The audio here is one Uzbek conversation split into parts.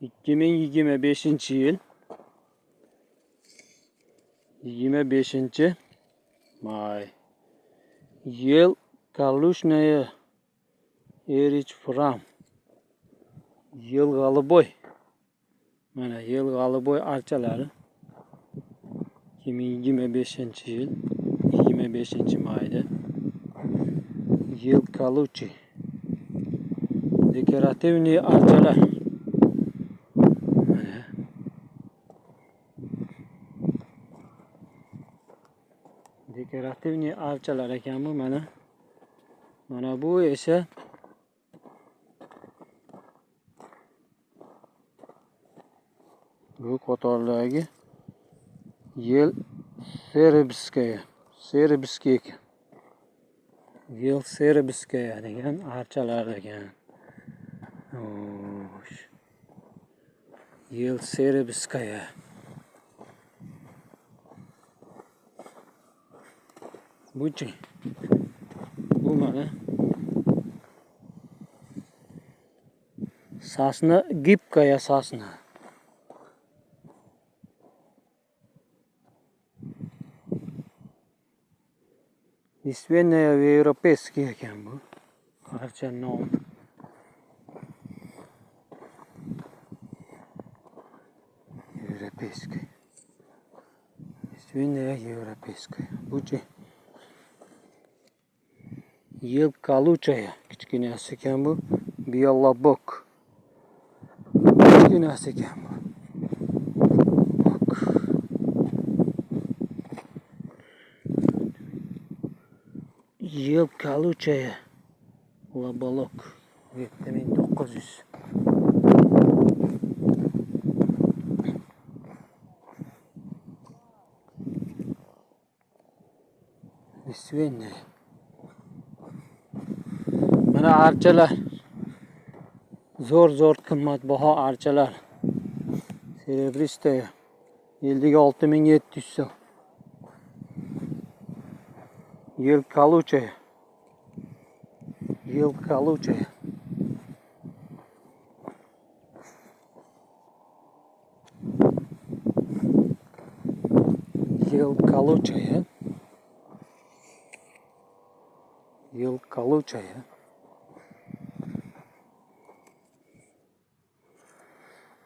2025 yıl 25 may yıl Kalushnaya Erich Fram yıl G'aliboy mana yıl G'aliboy archalari 2025 yıl 25 mayda yıl Kaluchi dekorativniy archalar dekorativniy archalar ekan bu mana bu esa bu qatorlagi yıl Serbskaya yıl Serbskaya degan archalar ekan. Yıl Serbskaya buchi bu mana Sasna Gibkaya Sasna Nisvenaya ve Европейский ekan bu archa nom. Европейский Nisvenaya Европейская buchi yıl Kaluchaya kichkinasi ekan bu Bialobok kichkinasi ekan bu yıl Kaluchaya Labolok 7900 Nisvenaya mana archalar zo'r qimmatbaho archalar Serebristaya 56700 so'm yıl Kaluchaya yıl Kaluchaya yıl Kaluchaya yıl Kaluchaya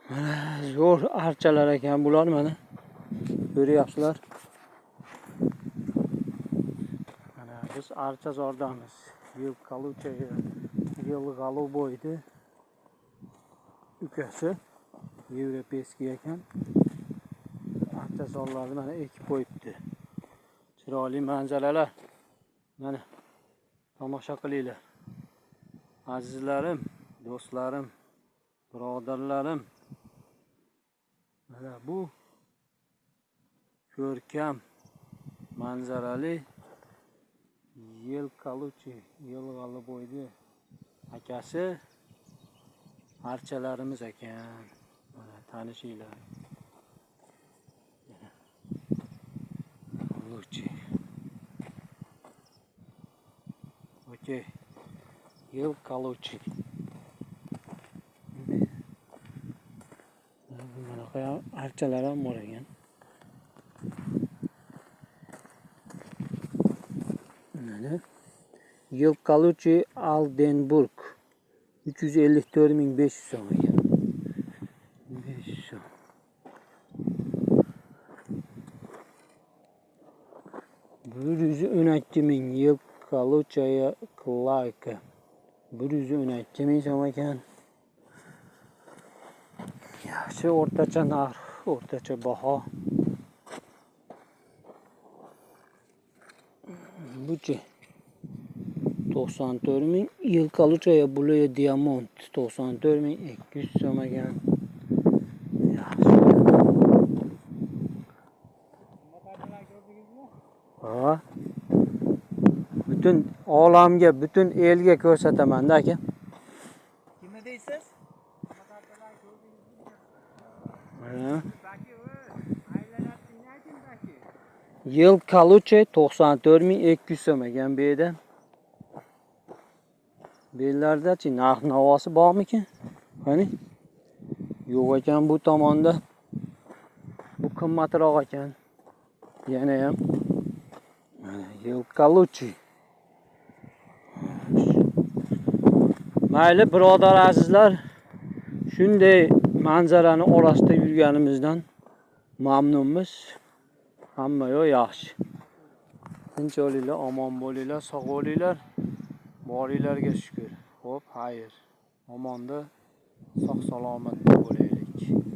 mana zo'r archalar ekan bular mana ko'ryapsizlar. Mana biz archazordamiz. Yıl Kaluchaya yıl G'aliboyni ukasi Европейский ekan. Archazorlarni mana ekib qo'yibdi. Chiroyli manzaralar. Mana tomosha qilinglar. Azizlarim, do'stlarim, birodarlarim. Mana bu ko'rkam manzarali yıl Kaluchi yıl G'aliboyni akasi archalarimiz ekan. Mana tanishinglar. Kaluchi. Okey. Yıl Kaluchi. Mana archalar ham bor ekan. Yıl Kaluchi Aldenburg 354.500 so'm ekan. 500 so'm. $112.000 yıl Kaluchaya Clark 112.000 so'm ekan. Yaxshi o'rtacha narx, o'rtacha baho. Buchi 94.000 yıl Kaluchaya Blue Diamond 94.200 so'm ekan. Yaxshi. Ha. Bütün olamga, bütün elga ko'rsataman-da aka. Kimni deysiz? Yıl Kaluchi 94.200 so'm ekan bu yerda. Bellardachi narx navosi bormikan? Qani? yo'q ekan bu tomonda. Bu qimmatroq ekan. Yana ham mana yilqa luchi. Mayli birodar azizlar, shunday manzarani orasida yurganimizdan mamnunmiz. Hamma yo'q yaxshi. Tinch bo'linglar, omon bo'linglar, sog' bo'linglar. Boringlarga shukr. Xo'p, xayr. Omonda, sog' salomatda bo'laylik.